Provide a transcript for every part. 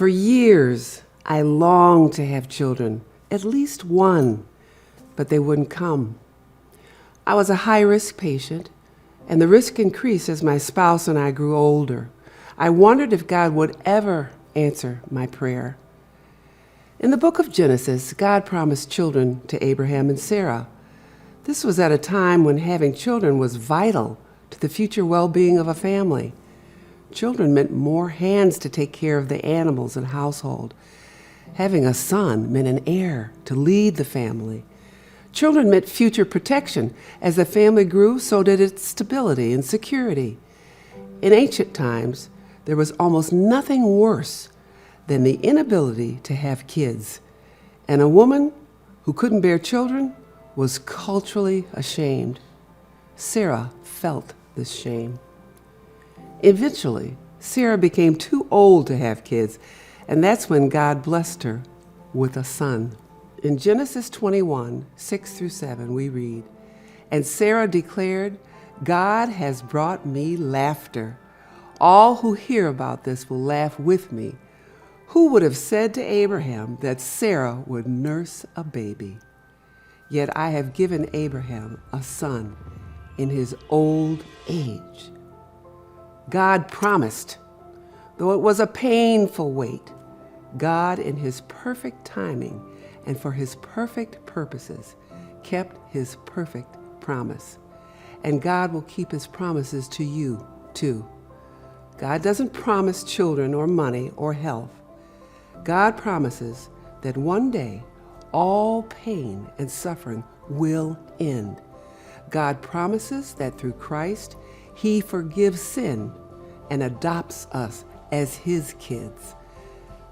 For years, I longed to have children, at least one, but they wouldn't come. I was a high-risk patient, and the risk increased as my spouse and I grew older. I wondered if God would ever answer my prayer. In the book of Genesis, God promised children to Abraham and Sarah. This was at a time when having children was vital to the future well-being of a family. Children meant more hands to take care of the animals and household. Having a son meant an heir to lead the family. Children meant future protection. As the family grew, so did its stability and security. In ancient times, there was almost nothing worse than the inability to have kids. And a woman who couldn't bear children was culturally ashamed. Sarah felt this shame. Eventually, Sarah became too old to have kids, and that's when God blessed her with a son. In Genesis 21, 6-7, we read, "And Sarah declared, 'God has brought me laughter. All who hear about this will laugh with me.' Who would have said to Abraham that Sarah would nurse a baby? Yet I have given Abraham a son in his old age." God promised, though it was a painful wait. God, in his perfect timing and for his perfect purposes, kept his perfect promise. And God will keep his promises to you, too. God doesn't promise children or money or health. God promises that one day all pain and suffering will end. God promises that through Christ, he forgives sin and adopts us as his kids.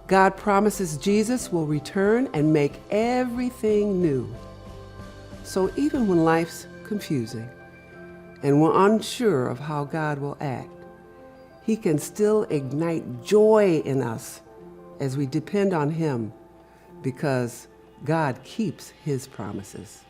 God promises Jesus will return and make everything new. So even when life's confusing and we're unsure of how God will act, he can still ignite joy in us as we depend on him, because God keeps his promises.